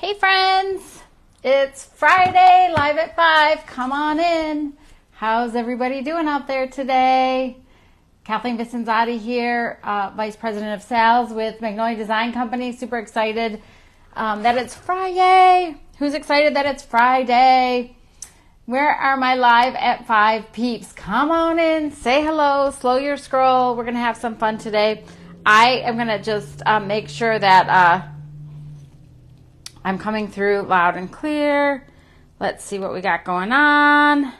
Hey friends, it's Friday, live at 5. Come on in. How's everybody doing out there today? Kathleen Vicenzotti here, Vice President of Sales with Magnolia Design Company. Super excited that it's Friday. Who's excited that it's Friday? Where are my live at 5 peeps? Come on in, say hello, slow your scroll. We're going to have some fun today. I am going to just make sure that I'm coming through loud and clear. Let's see what we got going on.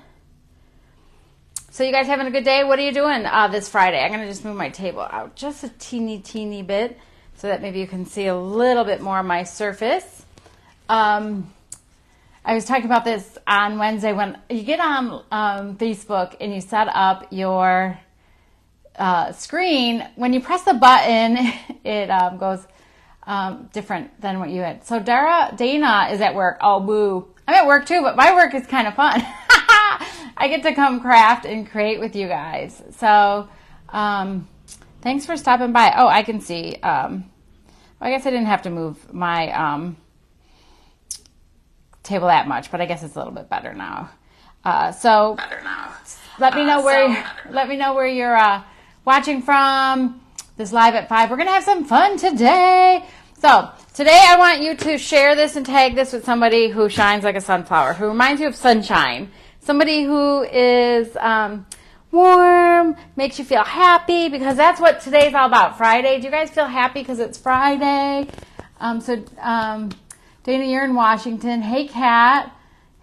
So you guys having a good day? What are you doing this Friday? I'm going to just move my table out just a teeny bit so that maybe you can see a little bit more of my surface. I was talking about this on Wednesday. When you get on Facebook and you set up your screen, when you press the button, it goes different than what you had. So Dana is at work. Oh, boo. I'm at work too, but my work is kind of fun. I get to come craft and create with you guys. So thanks for stopping by. Oh, I can see. Well, I guess I didn't have to move my table that much, but I guess it's a little bit better now. Let me know where you're watching from. This live at 5. We're gonna have some fun today. So today I want you to share this and tag this with somebody who shines like a sunflower, who reminds you of sunshine, somebody who is warm, makes you feel happy, because that's what today's all about. Friday. Do you guys feel happy because it's Friday? Dana, you're in Washington. Hey, Kat.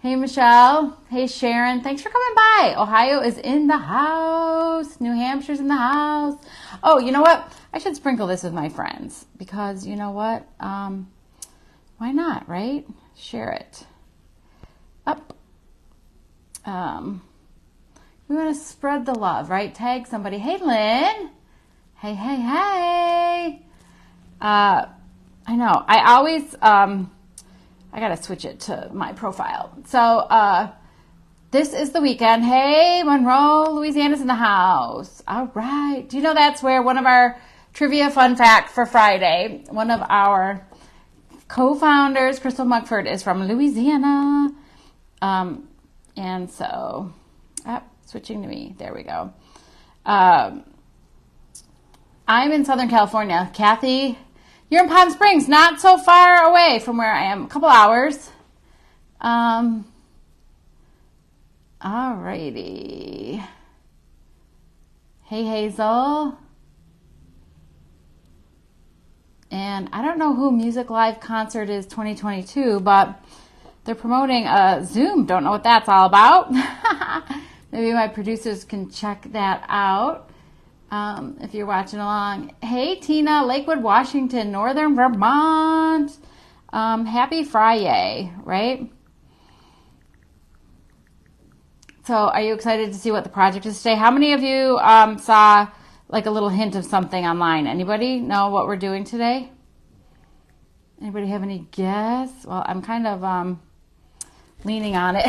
Hey, Michelle. Hey, Sharon. Thanks for coming by. Ohio is in the house. New Hampshire's in the house. Oh, you know what? I should sprinkle this with my friends because you know what? Why not, right? Share it. Up. We want to spread the love, right? Tag somebody. Hey, Lynn. Hey. I know. I always... I got to switch it to my profile. So this is the weekend. Hey, Monroe, Louisiana's in the house. All right. Do you know that's where one of our trivia fun fact for Friday, one of our co-founders, Crystal Mugford, is from Louisiana. And so, switching to me. There we go. I'm in Southern California. Kathy, you're in Palm Springs, not so far away from where I am, a couple hours. Alrighty. Hey, Hazel. And I don't know who Music Live Concert is 2022, but they're promoting a Zoom. Don't know what that's all about. Maybe my producers can check that out. If you're watching along. Hey, Tina, Lakewood, Washington, Northern Vermont. Happy Friday, right? So are you excited to see what the project is today? How many of you saw like a little hint of something online? Anybody know what we're doing today? Anybody have any guess? Well, I'm kind of leaning on it.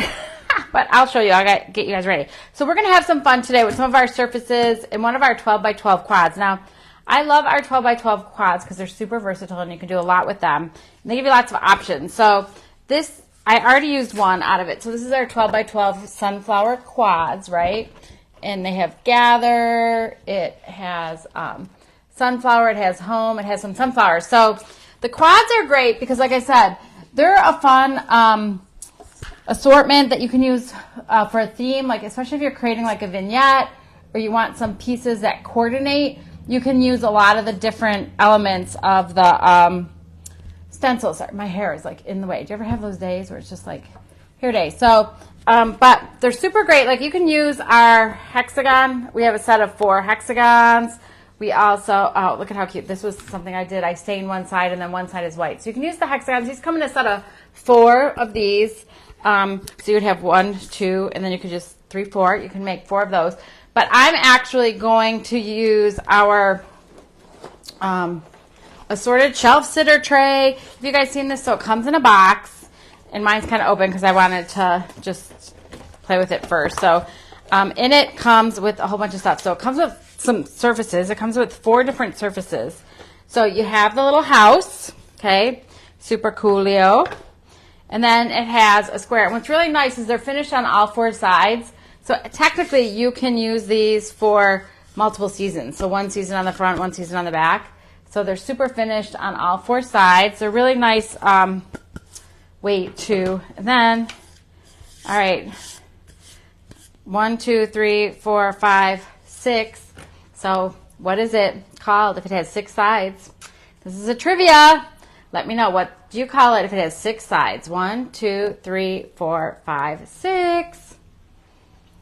But I'll show you. I got to get you guys ready. So we're going to have some fun today with some of our surfaces and one of our 12x12 quads. Now, I love our 12x12 quads because they're super versatile and you can do a lot with them. And they give you lots of options. So this, I already used one out of it. So this is our 12x12 sunflower quads, right? And they have gather. It has sunflower. It has home. It has some sunflowers. So the quads are great because, like I said, they're a fun assortment that you can use for a theme, like especially if you're creating like a vignette or you want some pieces that coordinate, you can use a lot of the different elements of the stencils. Sorry, my hair is like in the way. Do you ever have those days where it's just like hair day? So, but they're super great. Like you can use our hexagon. We have a set of 4 hexagons. We also, oh, look at how cute. This was something I did. I stained one side and then one side is white. So you can use the hexagons. These come in a set of 4 of these. So you would have 1, 2, and then you could just 3, 4. You can make 4 of those. But I'm actually going to use our assorted shelf sitter tray. Have you guys seen this? So it comes in a box, and mine's kind of open because I wanted to just play with it first. So in it comes with a whole bunch of stuff. So it comes with some surfaces. It comes with 4 different surfaces. So you have the little house, okay? Super coolio. And then it has a square. And what's really nice is they're finished on all 4 sides. So technically you can use these for multiple seasons. So 1 season on the front, 1 season on the back. So they're super finished on all 4 sides. They're really nice weight too. And then, all right, 1, 2, 3, 4, 5, 6. So what is it called if it has 6 sides? This is a trivia. Let me know. What do you call it if it has 6 sides? 1, 2, 3, 4, 5, 6.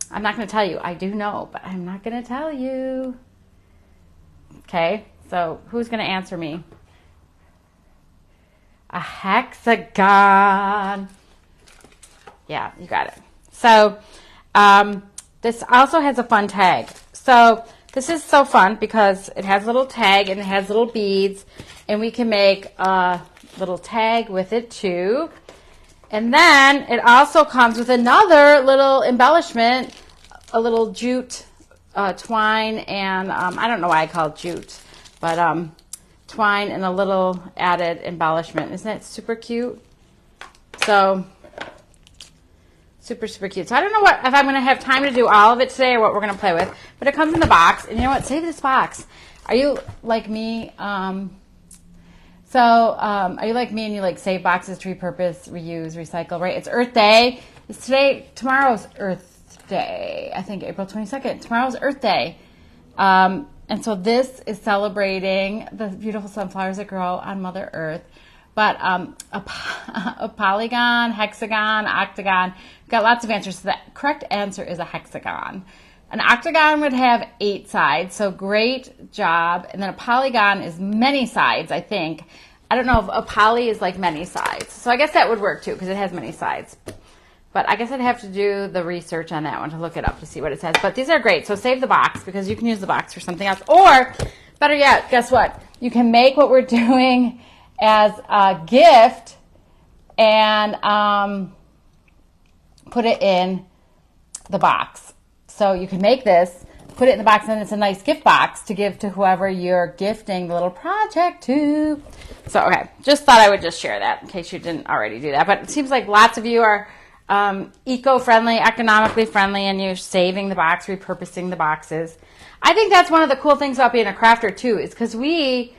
I'm not going to tell you. I do know, but I'm not going to tell you. Okay, so who's going to answer me? A hexagon. Yeah, you got it. So this also has a fun tag. So this is so fun because it has a little tag and it has little beads, and we can make a little tag with it too. And then it also comes with another little embellishment, a little jute twine, and I don't know why I call it jute, but twine and a little added embellishment. Isn't that super cute? So super, super cute. So I don't know if I'm going to have time to do all of it today or what we're going to play with, but it comes in the box. And you know what? Save this box. Are you like me? Are you like me and you like save boxes to repurpose, reuse, recycle, right? It's Earth Day. Tomorrow's Earth Day. I think April 22nd. Tomorrow's Earth Day. And so this is celebrating the beautiful sunflowers that grow on Mother Earth. But a polygon, hexagon, octagon, we've got lots of answers. So the correct answer is a hexagon. An octagon would have 8 sides, so great job. And then a polygon is many sides, I think. I don't know if a poly is like many sides. So I guess that would work too because it has many sides. But I guess I'd have to do the research on that one to look it up to see what it says. But these are great. So save the box because you can use the box for something else. Or, better yet, guess what? You can make what we're doing as a gift and put it in the box. So you can make this, put it in the box, and it's a nice gift box to give to whoever you're gifting the little project to. So, okay, just thought I would just share that in case you didn't already do that. But it seems like lots of you are eco-friendly, economically friendly, and you're saving the box, repurposing the boxes. I think that's one of the cool things about being a crafter, too, is because we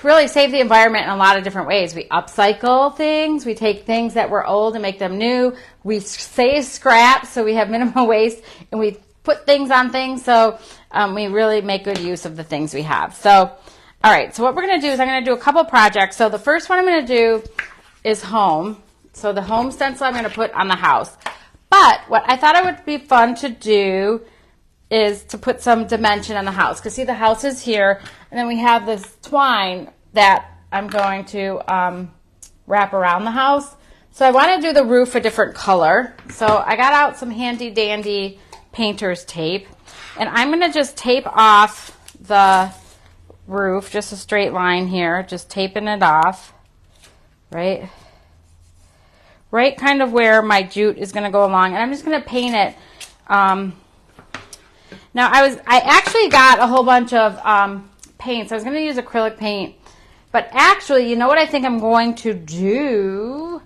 really save the environment in a lot of different ways. We upcycle things. We take things that were old and make them new. We save scraps so we have minimal waste, and we put things on things so we really make good use of the things we have. So, all right, so what we're going to do is I'm going to do a couple projects. So the first one I'm going to do is home. So the home stencil I'm going to put on the house. But what I thought it would be fun to do is to put some dimension on the house. Because see, the house is here, and then we have this twine that I'm going to wrap around the house. So I want to do the roof a different color. So I got out some handy dandy painter's tape, and I'm going to just tape off the roof, just a straight line here, just taping it off, right kind of where my jute is going to go along, and I'm just going to paint it. Now I actually got a whole bunch of paints. I was going to use acrylic paint, but actually, you know what I think I'm going to do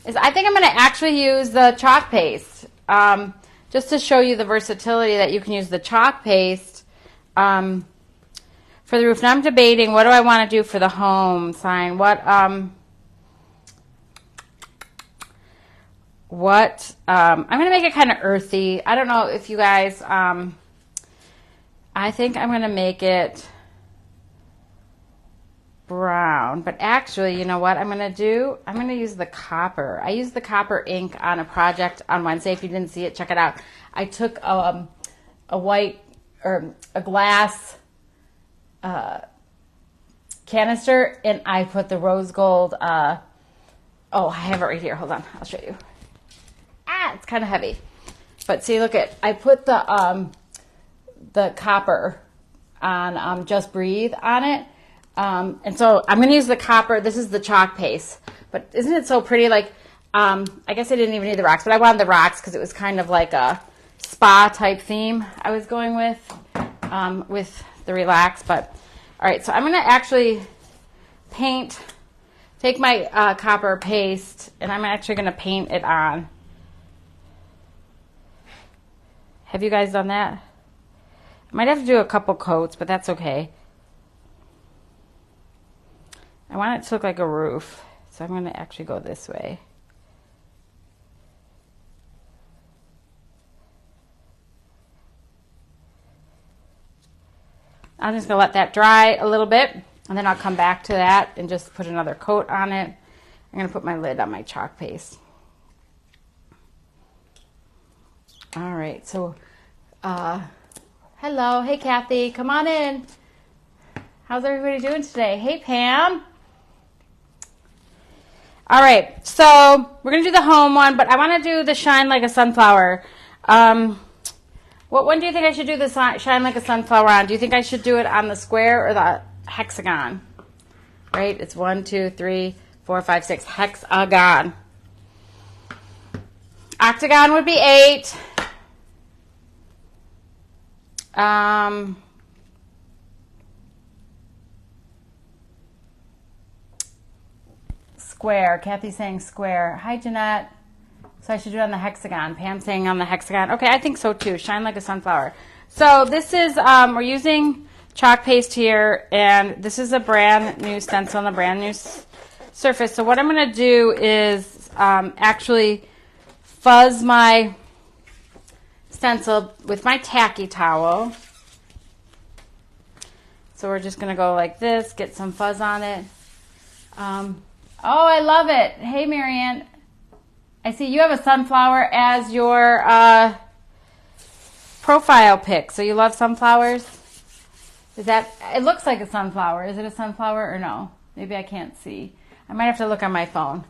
is I think I'm going to actually use the chalk paste, just to show you the versatility that you can use the chalk paste for the roof. Now I'm debating, what do I want to do for the home sign? I'm going to make it kind of earthy. I don't know if you guys, I think I'm going to make it brown, but actually, you know what I'm going to do? I'm going to use the copper. I used the copper ink on a project on Wednesday. If you didn't see it, check it out. I took a white or a glass canister, and I put the rose gold, I have it right here. Hold on. I'll show you. It's kind of heavy. But see, look I put the copper on Just Breathe on it. And so I'm going to use the copper. This is the chalk paste. But isn't it so pretty? Like, I guess I didn't even need the rocks, but I wanted the rocks because it was kind of like a spa type theme I was going with the relax. But all right, so I'm going to actually paint take my copper paste, and I'm actually going to paint it on. Have you guys done that? I might have to do a couple coats, but that's okay. I want it to look like a roof, so I'm going to actually go this way. I'm just going to let that dry a little bit, and then I'll come back to that and just put another coat on it. I'm going to put my lid on my chalk paste. All right, so hello. Hey, Kathy. Come on in. How's everybody doing today? Hey, Pam. All right, so we're going to do the home one, but I want to do the Shine Like a Sunflower. What one do you think I should do the Shine Like a Sunflower on? Do you think I should do it on the square or the hexagon? Right? It's 1, 2, 3, 4, 5, 6. Hexagon. Octagon would be 8. Square. Kathy's saying square. Hi, Jeanette. So I should do it on the hexagon. Pam's saying on the hexagon. Okay, I think so too. Shine Like a Sunflower. So this is, we're using chalk paste here, and this is a brand new stencil on a brand new surface. So what I'm going to do is actually fuzz my stencil with my tacky towel. So we're just going to go like this, get some fuzz on it. Oh, I love it. Hey, Marianne. I see you have a sunflower as your profile pic. So you love sunflowers? Is that, it looks like a sunflower. Is it a sunflower or no? Maybe I can't see. I might have to look on my phone.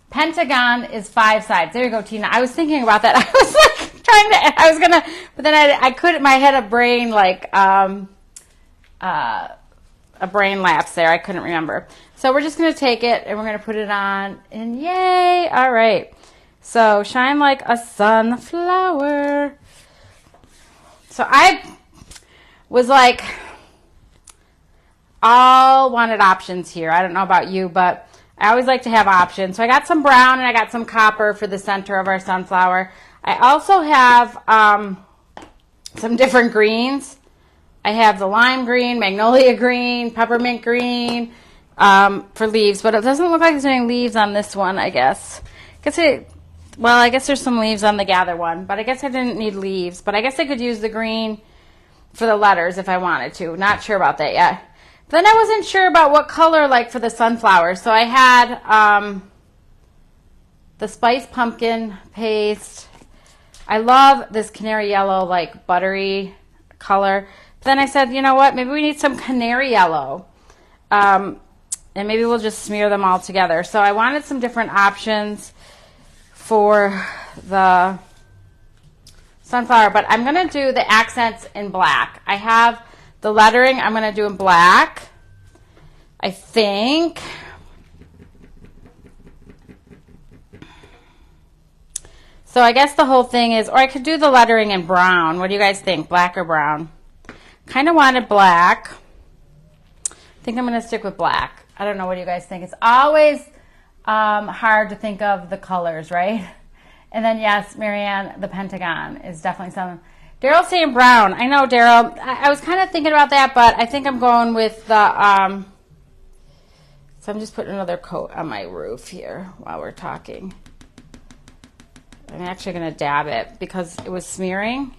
Pentagon is 5 sides. There you go, Tina. I was thinking about that. I was like trying to, I was going to, but then I couldn't, my head a brain like, a brain lapse there. I couldn't remember. So we're just going to take it and we're going to put it on, and yay. All right. So Shine Like a Sunflower. So I was like, all wanted options here. I don't know about you, but I always like to have options. So I got some brown and I got some copper for the center of our sunflower. I also have some different greens. I have the lime green, magnolia green, peppermint green for leaves, but it doesn't look like there's any leaves on this one, I guess. I guess there's some leaves on the Gather one, but I guess I didn't need leaves. But I guess I could use the green for the letters if I wanted to. Not sure about that yet. But then I wasn't sure about what color like for the sunflower. So I had the Spice Pumpkin paste. I love this canary yellow, like buttery color. Then I said, you know what, maybe we need some canary yellow. And maybe we'll just smear them all together. So I wanted some different options for the sunflower, but I'm going to do the accents in black. I have the lettering I'm going to do in black, I think. So I guess the whole thing is, or I could do the lettering in brown. What do you guys think, black or brown? Kind of wanted black. I think I'm going to stick with black. I don't know. What do you guys think? It's always hard to think of the colors, right? And then, yes, Marianne, the Pentagon is definitely something. Daryl's saying brown. I know, Daryl. I was kind of thinking about that, but I think I'm going with the, so I'm just putting another coat on my roof here while we're talking. I'm actually going to dab it because it was smearing.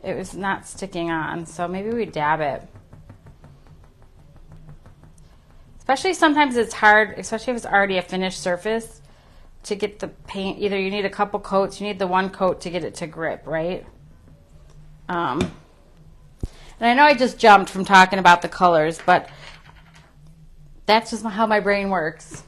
It was not sticking on, so maybe we dab it. Especially sometimes it's hard, especially if it's already a finished surface, to get the paint. Either you need a couple coats, you need the one coat to get it to grip, right? And I know I just jumped from talking about the colors, but that's just how my brain works.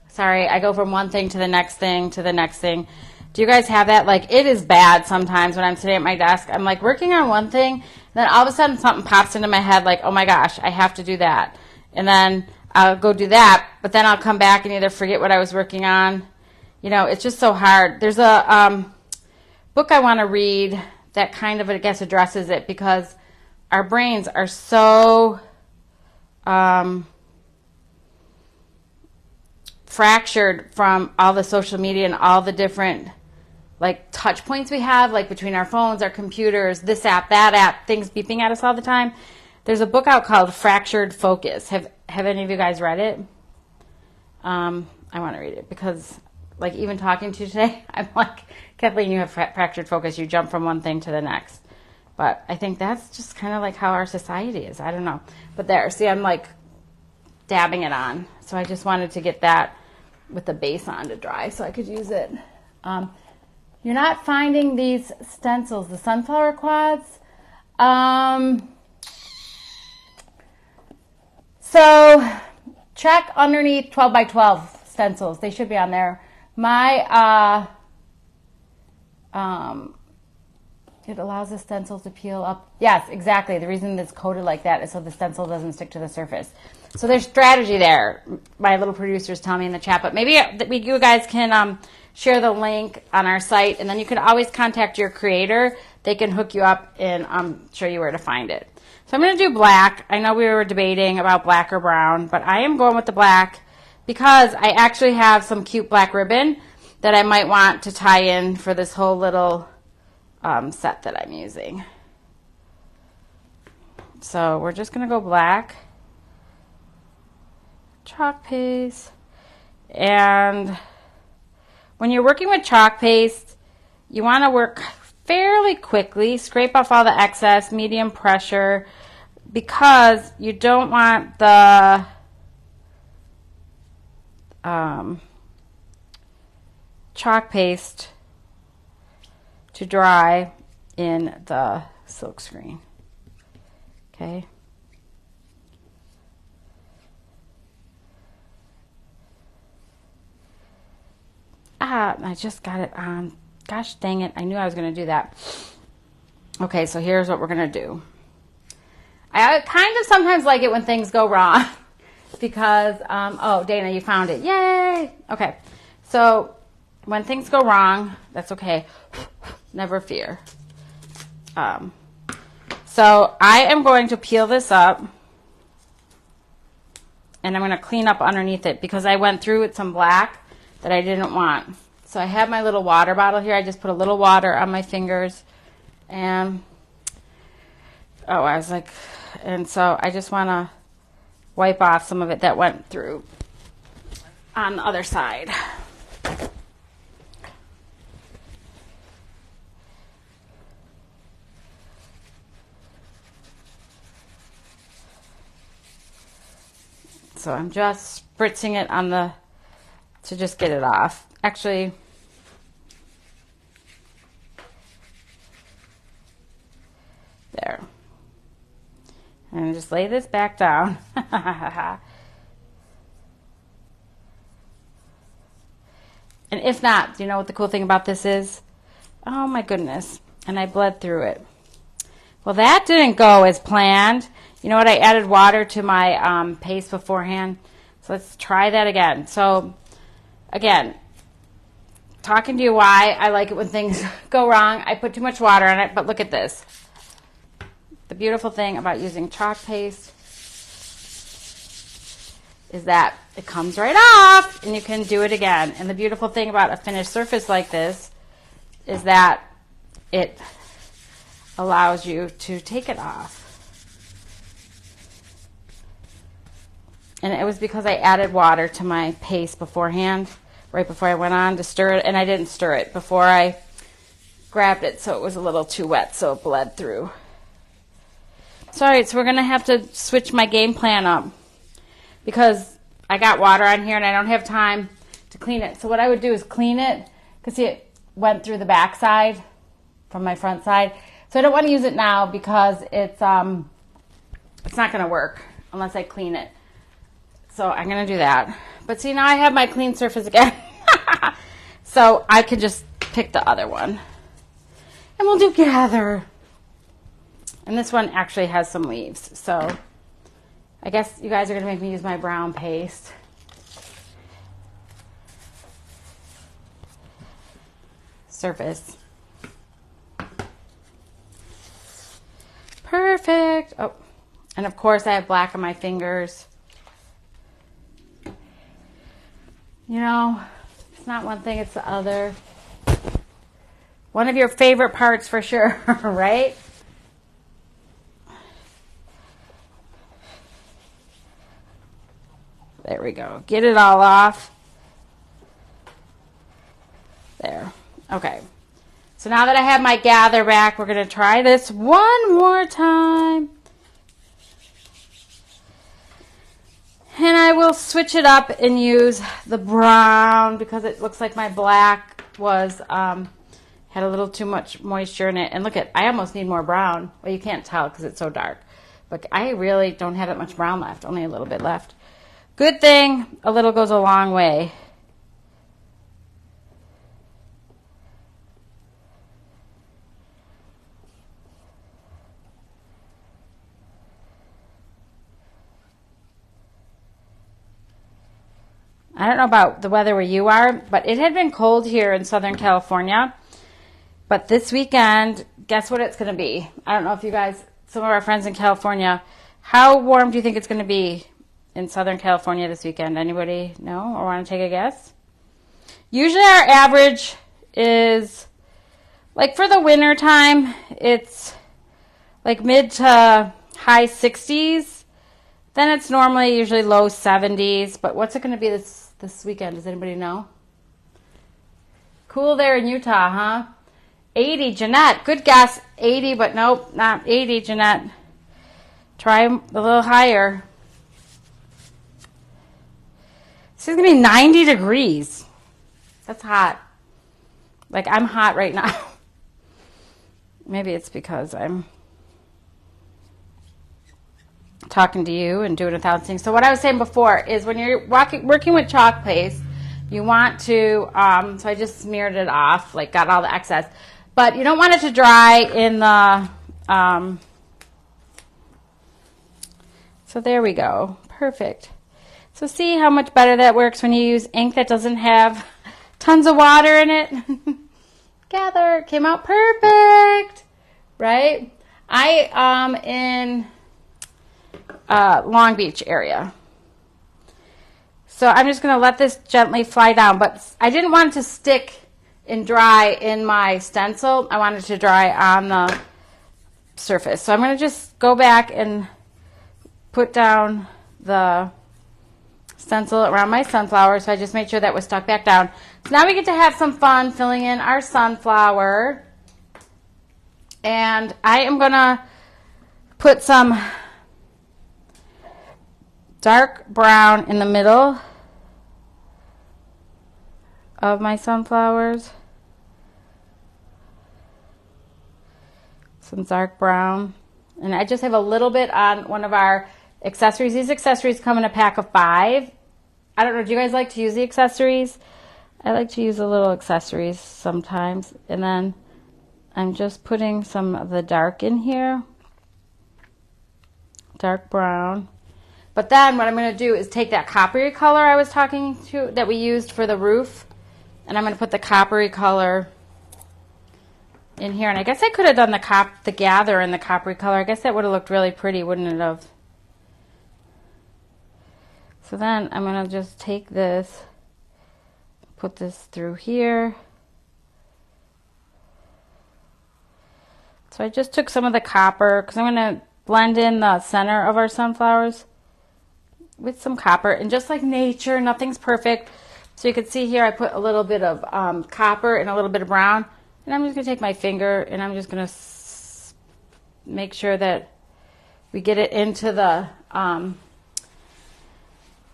Sorry, I go from one thing to the next thing to the next thing. Do you guys have that? Like, it is bad sometimes when I'm sitting at my desk. I'm like working on one thing, and then all of a sudden something pops into my head like, oh my gosh, I have to do that. And then I'll go do that, but then I'll come back and either forget what I was working on. You know, it's just so hard. There's a book I want to read that kind of, I guess, addresses it, because our brains are so fractured from all the social media and all the different like touch points we have, like between our phones, our computers, this app, that app, things beeping at us all the time. There's a book out called Fractured Focus. Have any of you guys read it? I want to read it because, like, even talking to you today, I'm like, Kathleen, you have fractured focus. You jump from one thing to the next. But I think that's just kind of like how our society is. I don't know. But there, see, I'm like dabbing it on. So I just wanted to get that with the base on to dry so I could use it. You're not finding these stencils, the sunflower quads. So check underneath 12 by 12 stencils. They should be on there. My, it allows the stencil to peel up. Yes, exactly. The reason it's coated like that is so the stencil doesn't stick to the surface. So there's strategy there. My little producers tell me in the chat, but maybe you guys can share the link on our site, and then you can always contact your creator. They can hook you up and show you where to find it. So I'm going to do black. I know we were debating about black or brown, but I am going with the black because I actually have some cute black ribbon that I might want to tie in for this whole little set that I'm using. So we're just going to go black, chalk paste, and when you're working with chalk paste, you want to work fairly quickly, scrape off all the excess, medium pressure, because you don't want the chalk paste to dry in the silk screen. Okay. I just got it on. Gosh dang it. I knew I was going to do that. Okay, so here's what we're going to do. I kind of sometimes like it when things go wrong because, oh, Dana, you found it. Yay! Okay, so when things go wrong, that's okay. Never fear. So I am going to peel this up and I'm going to clean up underneath it because I went through with some black that I didn't want. So I have my little water bottle here. I just put a little water on my fingers and oh, I was like, and so I just want to wipe off some of it that went through on the other side. So I'm just spritzing it on the, to just get it off. Actually, there. And just lay this back down. And if not, do you know what the cool thing about this is? Oh my goodness. And I bled through it. Well, that didn't go as planned. You know what? I added water to my paste beforehand. So let's try that again. So again, talking to you why I like it when things go wrong. I put too much water on it, but look at this. The beautiful thing about using chalk paste is that it comes right off and you can do it again. And the beautiful thing about a finished surface like this is that it allows you to take it off. And it was because I added water to my paste beforehand, right before I went on to stir it, and I didn't stir it before I grabbed it, so it was a little too wet, so it bled through. So, all right, so we're going to have to switch my game plan up because I got water on here and I don't have time to clean it. So what I would do is clean it, because see, it went through the back side from my front side. So I don't want to use it now because it's not going to work unless I clean it. So I'm going to do that. But see, now I have my clean surface again. So I can just pick the other one. And we'll do gather. And this one actually has some leaves. So I guess you guys are going to make me use my brown paste. Surface. Perfect. Oh, and of course I have black on my fingers. You know, it's not one thing, it's the other. One of your favorite parts for sure, right? There we go. Get it all off. There. Okay. So now that I have my gather back, we're going to try this one more time. And I will switch it up and use the brown because it looks like my black was had a little too much moisture in it. And look at, I almost need more brown. Well, you can't tell because it's so dark. But I really don't have that much brown left, only a little bit left. Good thing, a little goes a long way. I don't know about the weather where you are, but it had been cold here in Southern California. But this weekend, guess what it's going to be? I don't know if you guys, some of our friends in California, how warm do you think it's going to be in Southern California this weekend? Anybody know or want to take a guess? Usually our average is, like for the winter time, it's like mid to high 60s. Then it's normally usually low 70s. But what's it going to be this weekend? Does anybody know? Cool there in Utah, huh? 80, Jeanette. Good guess. 80, but nope, not 80, Jeanette. Try a little higher. This is going to be 90 degrees. That's hot. Like, I'm hot right now. Maybe it's because I'm talking to you and doing 1,000 things. So what I was saying before is when you're working with chalk paste, you want to, so I just smeared it off, like got all the excess. But you don't want it to dry in the, so there we go. Perfect. So see how much better that works when you use ink that doesn't have tons of water in it. Gather, came out perfect, right? I am in Long Beach area. So I'm just going to let this gently fly down, but I didn't want it to stick and dry in my stencil. I wanted it to dry on the surface. So I'm going to just go back and put down the stencil around my sunflower. So I just made sure that was stuck back down. So now we get to have some fun filling in our sunflower. And I am going to put some dark brown in the middle of my sunflowers. Some dark brown. And I just have a little bit on one of our accessories. These accessories come in a pack of 5. I don't know, do you guys like to use the accessories? I like to use a little accessories sometimes. And then I'm just putting some of the dark in here. Dark brown. But then what I'm going to do is take that coppery color I was talking to that we used for the roof, and I'm going to put the coppery color in here. And I guess I could have done the gather in the coppery color. I guess that would have looked really pretty, wouldn't it have? So then I'm going to just take this, put this through here. So I just took some of the copper because I'm going to blend in the center of our sunflowers with some copper. And just like nature, nothing's perfect. So you can see here I put a little bit of copper and a little bit of brown. And I'm just going to take my finger and I'm just going to make sure that we get it into the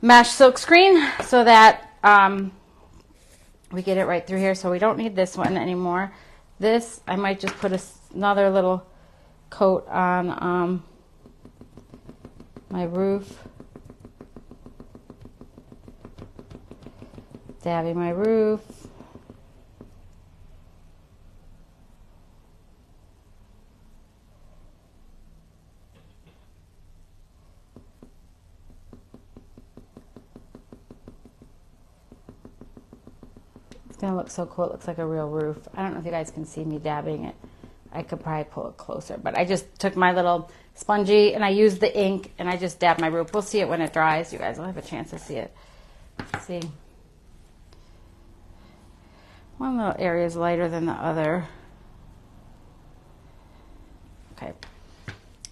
mesh silk screen so that we get it right through here. So we don't need this one anymore. This, I might just put another little coat on my roof. Dabbing my roof. It's going to look so cool. It looks like a real roof. I don't know if you guys can see me dabbing it. I could probably pull it closer, but I just took my little spongy and I used the ink and I just dabbed my roof. We'll see it when it dries. You guys will have a chance to see it. Let's see. One little area is lighter than the other. Okay.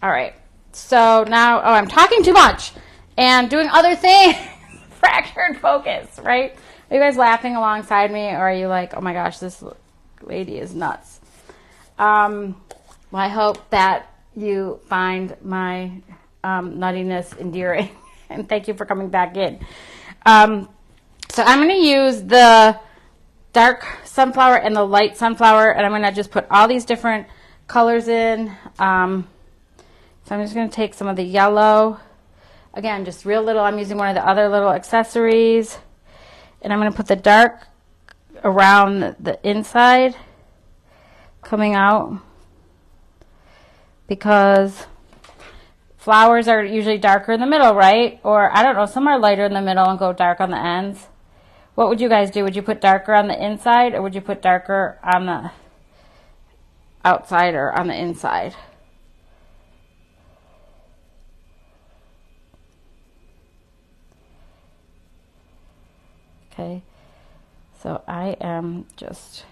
All right. So now, oh, I'm talking too much and doing other things. Fractured focus, right? Are you guys laughing alongside me, or are you like, oh my gosh, this lady is nuts? Well, I hope that you find my nuttiness endearing, and thank you for coming back in. So I'm going to use the dark sunflower and the light sunflower, and I'm going to just put all these different colors in. So I'm just going to take some of the yellow. Again, just real little. I'm using one of the other little accessories. And I'm going to put the dark around the inside coming out, because flowers are usually darker in the middle, right? Or I don't know, some are lighter in the middle and go dark on the ends. What would you guys do? Would you put darker on the inside, or would you put darker on the outside or on the inside? Okay, so I am just,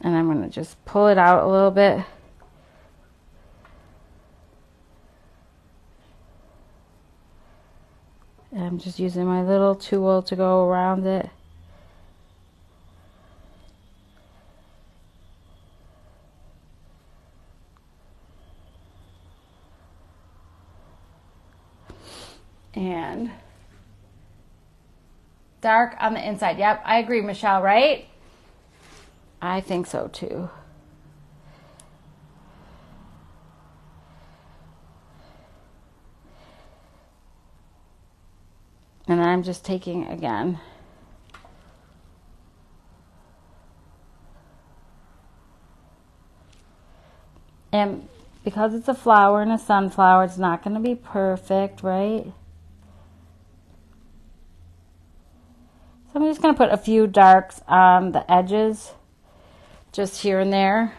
and I'm going to just pull it out a little bit. And I'm just using my little tool to go around it. And dark on the inside. Yep, I agree, Michelle, right? I think so too. And then I'm just taking again. And because it's a flower and a sunflower, it's not going to be perfect, right? So I'm just going to put a few darks on the edges, just here and there.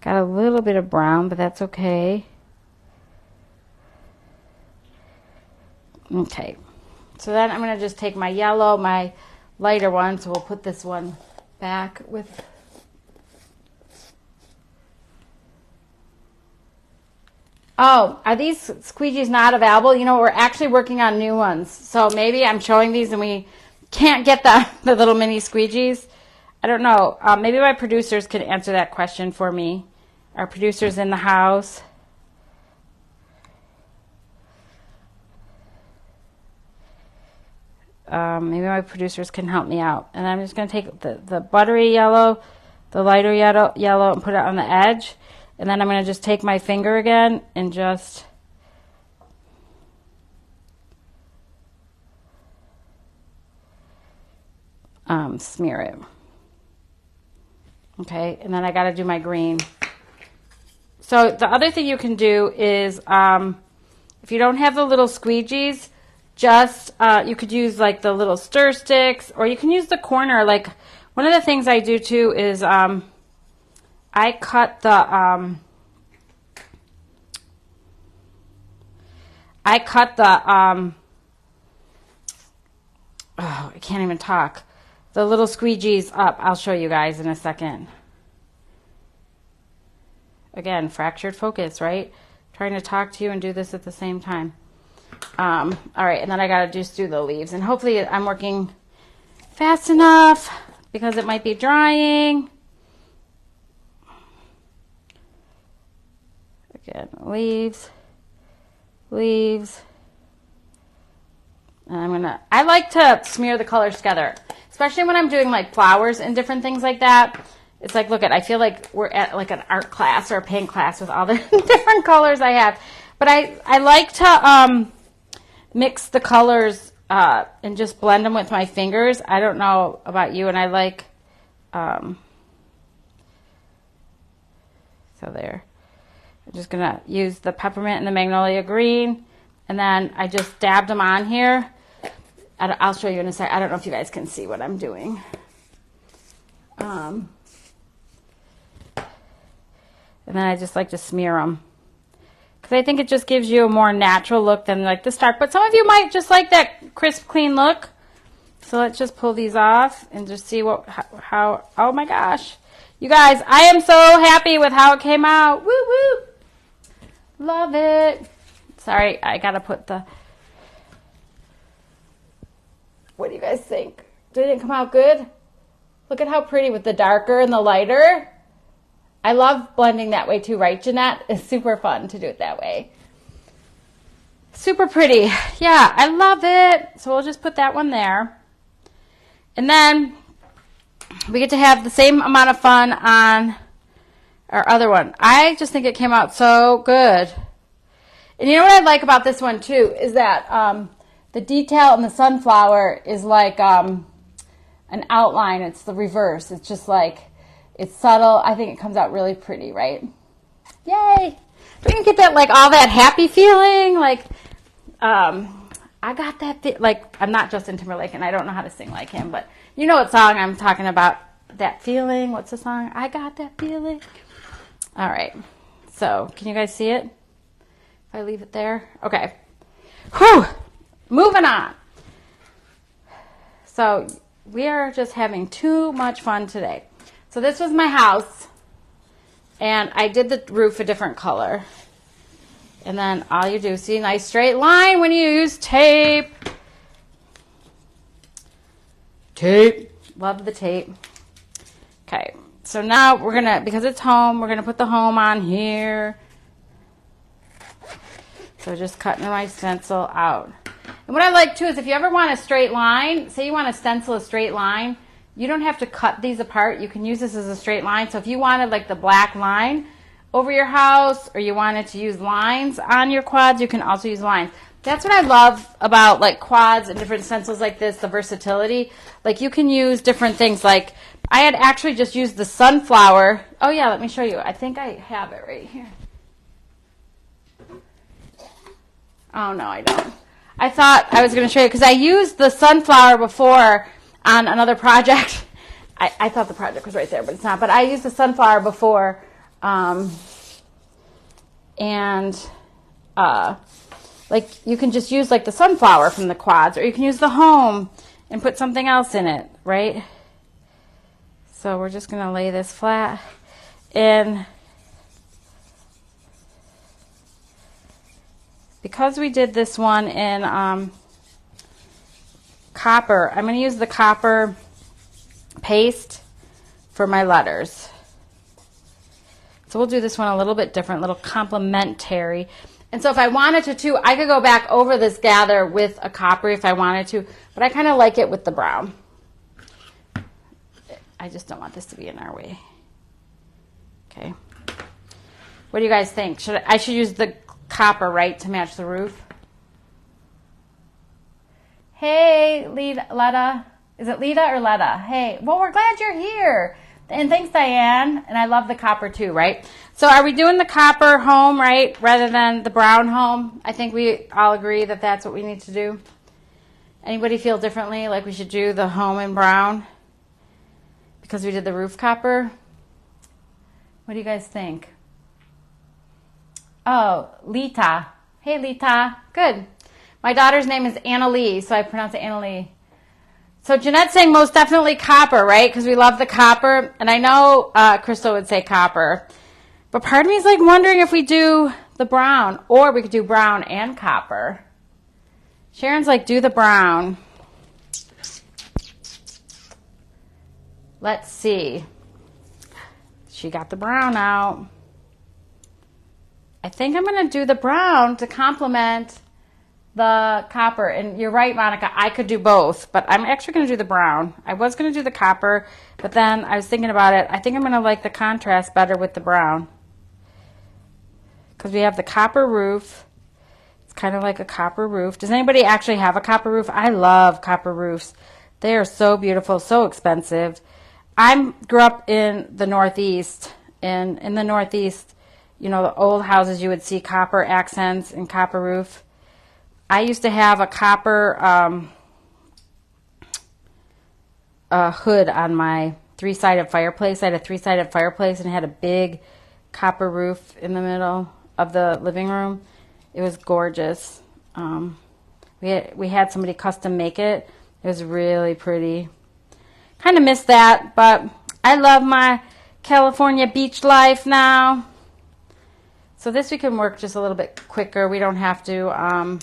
Got a little bit of brown, but that's okay. Okay, so then I'm going to just take my yellow, my lighter one, so we'll put this one back with... Oh, are these squeegees not available? You know, we're actually working on new ones. So maybe I'm showing these and we can't get the little mini squeegees. I don't know. Maybe my producers could answer that question for me. Our producers in the house. Maybe my producers can help me out. And I'm just going to take the buttery yellow, the lighter yellow, and put it on the edge. And then I'm going to just take my finger again and just smear it. Okay, and then I got to do my green. So the other thing you can do is, if you don't have the little squeegees, just you could use like the little stir sticks, or you can use the corner. Like one of the things I do too is I cut the oh, I can't even talk. The little squeegees up. I'll show you guys in a second. Again, fractured focus, right? Trying to talk to you and do this at the same time. All right, and then I gotta just do the leaves, and hopefully I'm working fast enough because it might be drying. Again, leaves. And I like to smear the colors together, especially when I'm doing like flowers and different things like that. It's like, look I feel like we're at like an art class or a paint class with all the different colors I have. But I like to mix the colors and just blend them with my fingers. I don't know about you, and I like, so there. I'm just going to use the peppermint and the magnolia green, and then I just dabbed them on here. I'll show you in a sec. I don't know if you guys can see what I'm doing. And then I just like to smear them. Because I think it just gives you a more natural look than like the start. But some of you might just like that crisp, clean look. So let's just pull these off and just see how, oh my gosh. You guys, I am so happy with how it came out. Woo woo. Love it. Sorry, I gotta put the, what do you guys think? Did it come out good? Look at how pretty with the darker and the lighter. I love blending that way too, right, Jeanette? It's super fun to do it that way. Super pretty. Yeah, I love it. So we'll just put that one there. And then we get to have the same amount of fun on our other one. I just think it came out so good. And you know what I like about this one too is that the detail in the sunflower is like an outline. It's the reverse. It's just like, it's subtle. I think it comes out really pretty, right? Yay! Don't you get that, like, all that happy feeling? Like, I got that, like, I'm not Justin Timberlake, and I don't know how to sing like him, but you know what song I'm talking about. That feeling. What's the song? I got that feeling. All right. So, can you guys see it? If I leave it there? Okay. Whew! Moving on. So, we are just having too much fun today. So this was my house, and I did the roof a different color. And then all you do, see, nice straight line when you use tape. Tape. Love the tape. Okay, so now we're going to, because it's home, we're going to put the home on here. So just cutting my stencil out. And what I like, too, is if you ever want a straight line, say you want to stencil a straight line, you don't have to cut these apart. You can use this as a straight line. So if you wanted like the black line over your house, or you wanted to use lines on your quads, you can also use lines. That's what I love about like quads and different stencils like this, the versatility. Like you can use different things. Like I had actually just used the sunflower. Oh yeah, let me show you. I think I have it right here. Oh no, I don't. I thought I was going to show you because I used the sunflower before on another project. I thought the project was right there, but it's not. But I used the sunflower before, like you can just use like the sunflower from the quads, or you can use the home and put something else in it, right? So we're just going to lay this flat, and because we did this one in copper, I'm going to use the copper paste for my letters. So we'll do this one a little bit different, a little complementary. And so if I wanted to too, I could go back over this gather with a copper if I wanted to, but I kind of like it with the brown. I just don't want this to be in our way. Okay. What do you guys think? I should use the copper, right, to match the roof? Hey, Letta. Is it Lita or Letta? Hey, well, we're glad you're here. And thanks, Diane. And I love the copper too, right? So are we doing the copper home, right, rather than the brown home? I think we all agree that that's what we need to do. Anybody feel differently, like we should do the home in brown because we did the roof copper? What do you guys think? Oh, Lita. Hey, Lita. Good. My daughter's name is Annalie, so I pronounce it Annalie. So Jeanette's saying most definitely copper, right? Because we love the copper. And I know Crystal would say copper. But part of me is like wondering if we do the brown, or we could do brown and copper. Sharon's like, do the brown. Let's see. She got the brown out. I think I'm going to do the brown to complement the copper. And you're right, Monica, I could do both, but I'm actually going to do the brown. I was going to do the copper, but then I was thinking about it. I think I'm going to like the contrast better with the brown because we have the copper roof. It's kind of like a copper roof. Does anybody actually have a copper roof? I love copper roofs. They are so beautiful, so expensive. I grew up in the Northeast, and in the Northeast, you know, the old houses, you would see copper accents and copper roof. I used to have a copper hood on my three-sided fireplace. I had a three-sided fireplace, and it had a big copper roof in the middle of the living room. It was gorgeous. We had somebody custom make it. It was really pretty. Kind of missed that, but I love my California beach life now. So this we can work just a little bit quicker. We don't have to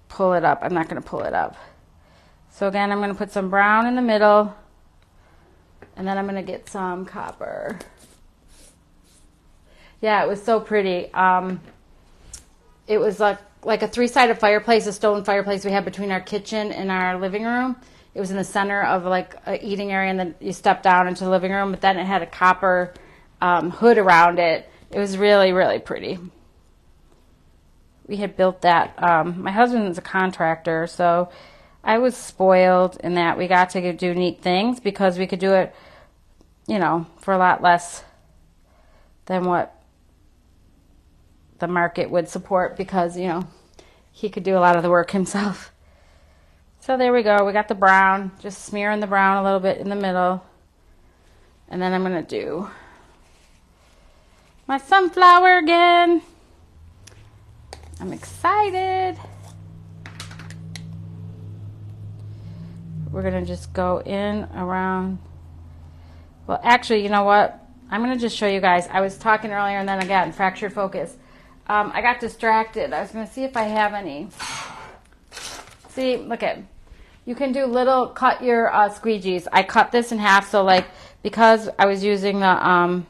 pull it up. I'm not going to pull it up. So again, I'm going to put some brown in the middle, and then I'm going to get some copper. Yeah, it was so pretty. It was like a three-sided fireplace, a stone fireplace we had between our kitchen and our living room. It was in the center of like an eating area, and then you step down into the living room, but then it had a copper hood around it. It was really, really pretty. We had built that. My husband's a contractor, so I was spoiled in that we got to do neat things because we could do it, you know, for a lot less than what the market would support because, you know, he could do a lot of the work himself. So there we go. We got the brown, just smearing the brown a little bit in the middle. And then I'm going to do my sunflower again. I'm excited. We're going to just go in around. Well, actually, you know what? I'm going to just show you guys. I was talking earlier and then again, fractured focus. I got distracted. I was going to see if I have any. See, look at. You can do little, cut your squeegees. I cut this in half, so like, because I was using the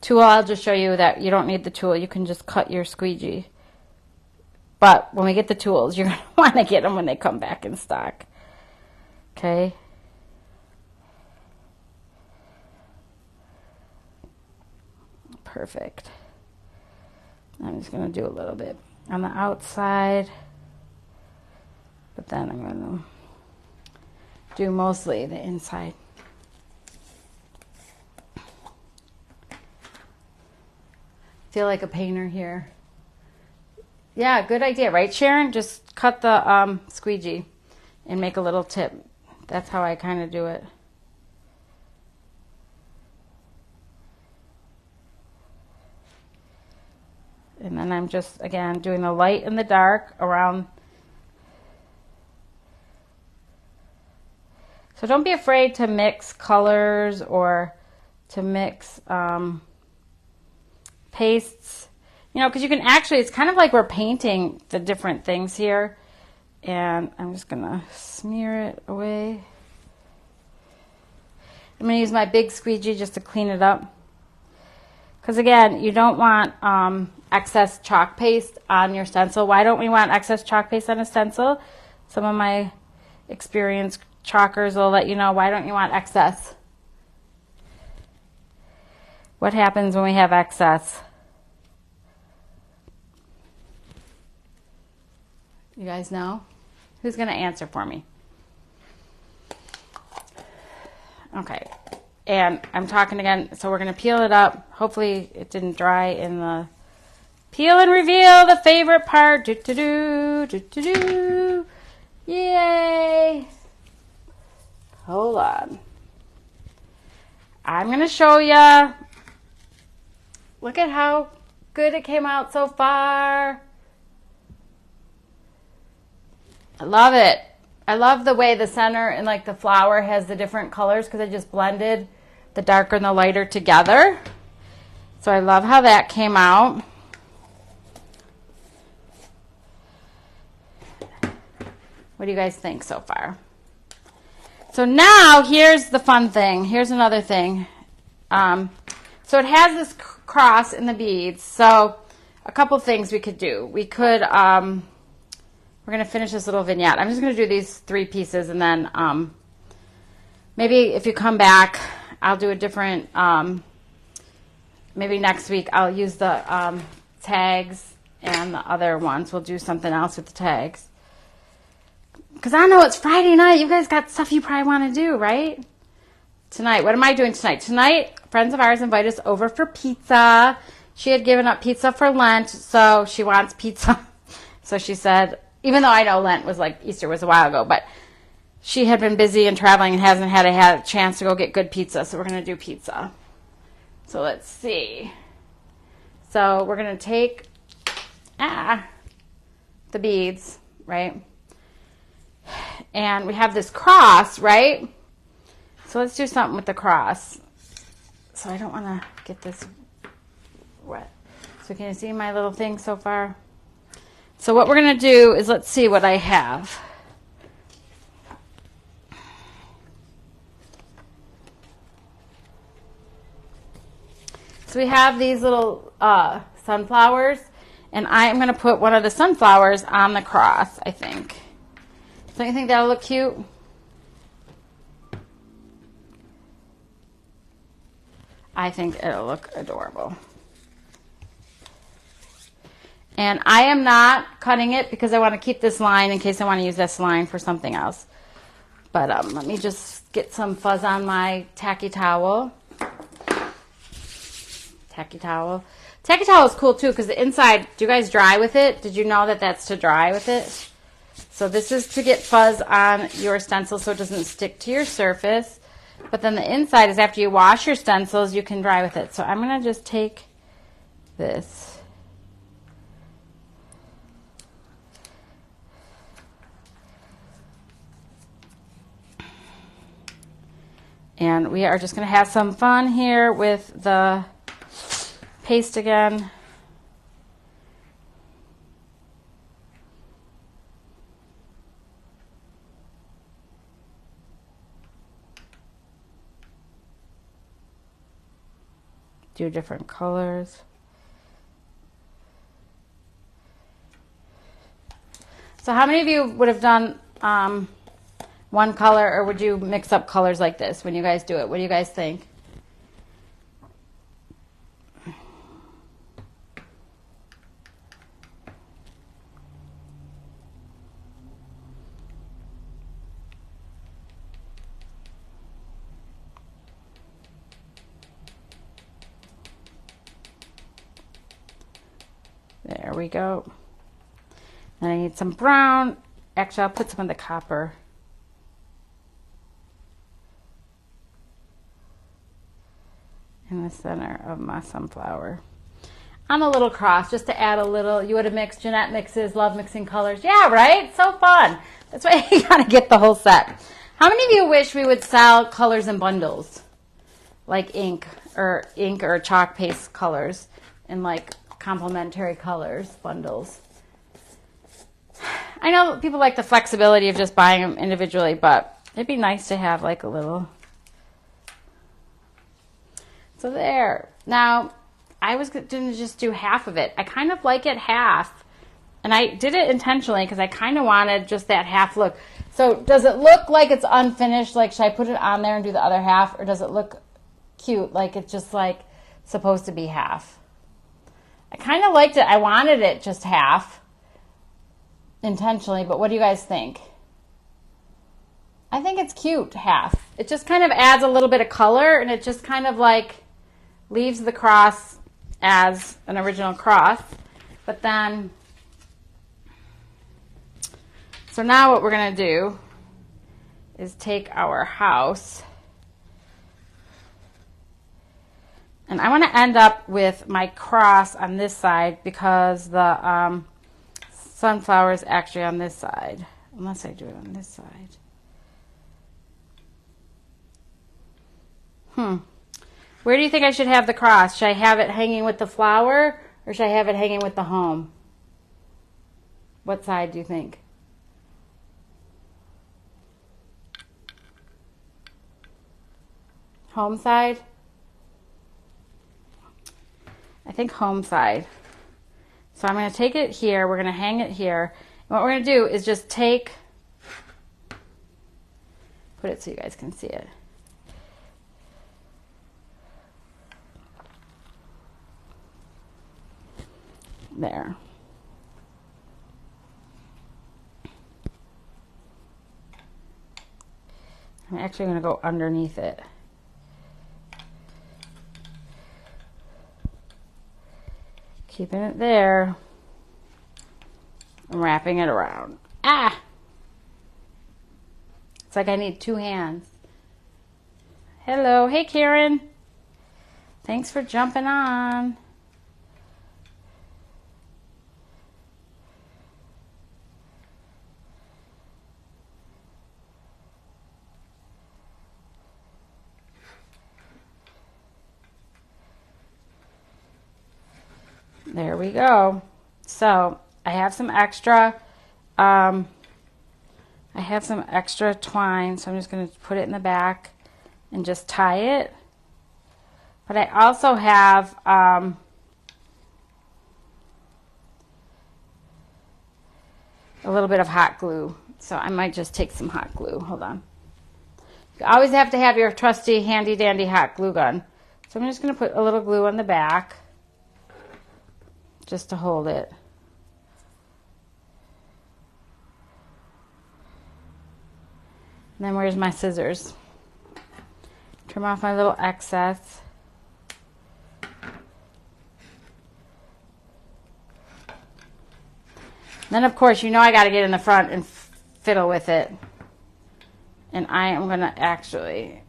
tool, I'll just show you that you don't need the tool. You can just cut your squeegee. But when we get the tools, you're going to want to get them when they come back in stock. Okay. Perfect. I'm just going to do a little bit on the outside, but then I'm going to do mostly the inside. Feel like a painter here. Yeah, good idea, right, Sharon? Just cut the squeegee and make a little tip. That's how I kind of do it. And then I'm just, again, doing the light and the dark around. So don't be afraid to mix colors or to mix pastes. You know, because you can actually, it's kind of like we're painting the different things here. And I'm just going to smear it away. I'm going to use my big squeegee just to clean it up. Because again, you don't want excess chalk paste on your stencil. Why don't we want excess chalk paste on a stencil? Some of my experienced chalkers will let you know, why don't you want excess? What happens when we have excess? You guys know? Who's going to answer for me? Okay. And I'm talking again, so we're going to peel it up. Hopefully it didn't dry in the peel and reveal, the favorite part. Do-do-do, do-do-do. Yay. Hold on. I'm going to show you. Look at how good it came out so far. I love it. I love the way the center and like the flower has the different colors because I just blended the darker and the lighter together. So I love how that came out. What do you guys think so far? So now here's the fun thing. Here's another thing. So it has this cross in the beads. So a couple things we could do. We could, we're going to finish this little vignette. I'm just going to do these 3 pieces and then maybe if you come back, I'll do a different, maybe next week I'll use the tags and the other ones. We'll do something else with the tags. Because I know it's Friday night. You guys got stuff you probably want to do, right? Tonight. What am I doing tonight? Tonight, friends of ours invite us over for pizza. She had given up pizza for Lent, so she wants pizza. So she said, even though I know Lent was like Easter was a while ago, but she had been busy and traveling and hasn't had a chance to go get good pizza, so we're going to do pizza. So let's see. So we're going to take the beads, right? And we have this cross, right? So let's do something with the cross. So I don't want to get this wet. So can you see my little thing so far? So what we're going to do is, let's see what I have. So we have these little sunflowers, and I am going to put one of the sunflowers on the cross, I think. Don't you think that'll look cute? I think it'll look adorable. And I am not cutting it because I want to keep this line in case I want to use this line for something else. But let me just get some fuzz on my tacky towel. Tacky towel. Tacky towel is cool too because the inside, do you guys dry with it? Did you know that that's to dry with it? So this is to get fuzz on your stencil so it doesn't stick to your surface. But then the inside is after you wash your stencils, you can dry with it. So I'm going to just take this. And we are just going to have some fun here with the paste again. Do different colors. So how many of you would have done one color, or would you mix up colors like this when you guys do it? What do you guys think? There we go. And I need some brown. Actually, I'll put some of the copper. In the center of my sunflower. On a little cross, just to add a little. You would have mixed. Jeanette mixes, love mixing colors. Yeah, right? So fun. That's why you gotta get the whole set. How many of you wish we would sell colors in bundles? Like ink or chalk paste colors in like complementary colors bundles. I know people like the flexibility of just buying them individually, but it'd be nice to have like a little. So there. Now, I was going to just do half of it. I kind of like it half. And I did it intentionally because I kind of wanted just that half look. So does it look like it's unfinished? Like, should I put it on there and do the other half? Or does it look cute? Like it's just like supposed to be half? I kind of liked it. I wanted it just half intentionally. But what do you guys think? I think it's cute half. It just kind of adds a little bit of color. And it just kind of like leaves the cross as an original cross. But then, so now what we're going to do is take our house, and I want to end up with my cross on this side because the sunflower is actually on this side, unless I do it on this side. Where do you think I should have the cross? Should I have it hanging with the flower, or should I have it hanging with the home? What side do you think? Home side? I think home side. So I'm going to take it here. We're going to hang it here. And what we're going to do is just take, put it so you guys can see it. There. I'm actually going to go underneath it. Keeping it there. I'm wrapping it around. Ah! It's like I need two hands. Hello. Hey, Karen. Thanks for jumping on. There we go. So I have some extra twine, so I'm just going to put it in the back and just tie it. But I also have a little bit of hot glue, so I might just take some hot glue. Hold on. You always have to have your trusty handy dandy hot glue gun. So I'm just going to put a little glue on the back just to hold it. And then where's my scissors? Trim off my little excess. Then of course, you know I got to get in the front and fiddle with it. And I am going to actually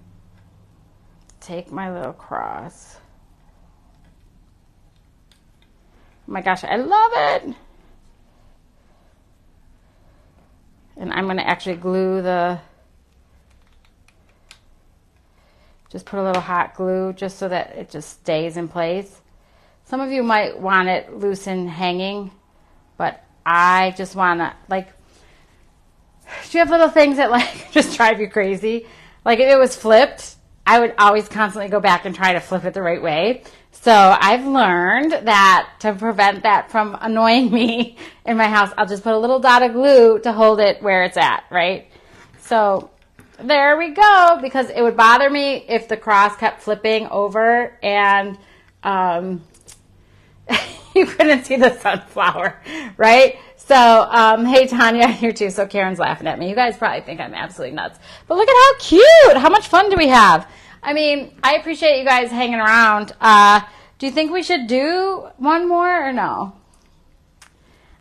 take my little cross. Oh my gosh, I love it. And I'm going to actually glue just put a little hot glue just so that it just stays in place. Some of you might want it loose and hanging, but I just want to, like, do you have little things that like just drive you crazy? Like if it was flipped, I would always constantly go back and try to flip it the right way. So I've learned that to prevent that from annoying me in my house, I'll just put a little dot of glue to hold it where it's at, right? So there we go, because it would bother me if the cross kept flipping over and you couldn't see the sunflower, right? So, hey, Tanya, here too. So Karen's laughing at me. You guys probably think I'm absolutely nuts. But look at how cute. How much fun do we have? I mean, I appreciate you guys hanging around. Do you think we should do one more or no?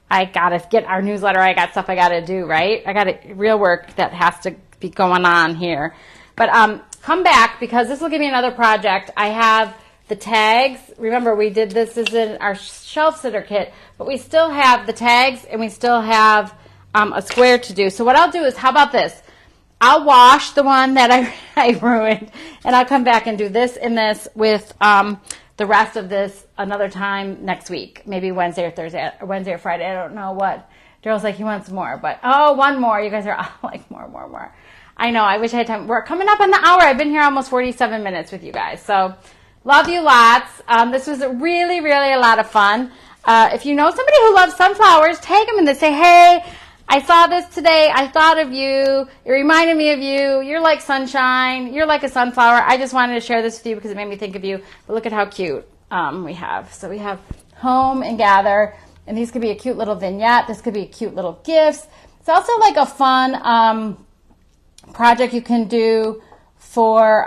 I got to get our newsletter. I got stuff I got to do, right? I got real work that has to be going on here. But come back, because this will give me another project. I have the tags. Remember, we did this is in our shelf sitter kit, but we still have the tags and we still have a square to do. So what I'll do is, how about this? I'll wash the one that I ruined, and I'll come back and do this and this with the rest of this another time next week, maybe Wednesday or Thursday, or Wednesday or Friday. I don't know what. Daryl's like, he wants more, but one more. You guys are all like, more. I know. I wish I had time. We're coming up on the hour. I've been here almost 47 minutes with you guys. So love you lots. This was really, really a lot of fun. If you know somebody who loves sunflowers, tag them and say, hey, I saw this today. I thought of you. It reminded me of you. You're like sunshine. You're like a sunflower. I just wanted to share this with you because it made me think of you. But look at how cute we have. So we have home and gather. And these could be a cute little vignette. This could be a cute little gifts. It's also like a fun project you can do for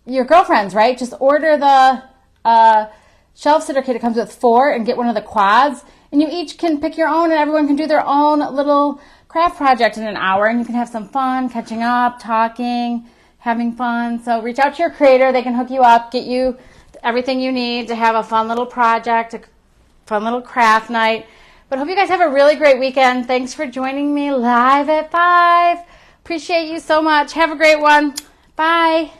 your girlfriends, right? Just order the shelf sitter kit. It comes with 4 and get one of the quads. And you each can pick your own, and everyone can do their own little craft project in an hour. And you can have some fun, catching up, talking, having fun. So reach out to your creator. They can hook you up, get you everything you need to have a fun little project, a fun little craft night. But hope you guys have a really great weekend. Thanks for joining me live at 5. Appreciate you so much. Have a great one. Bye.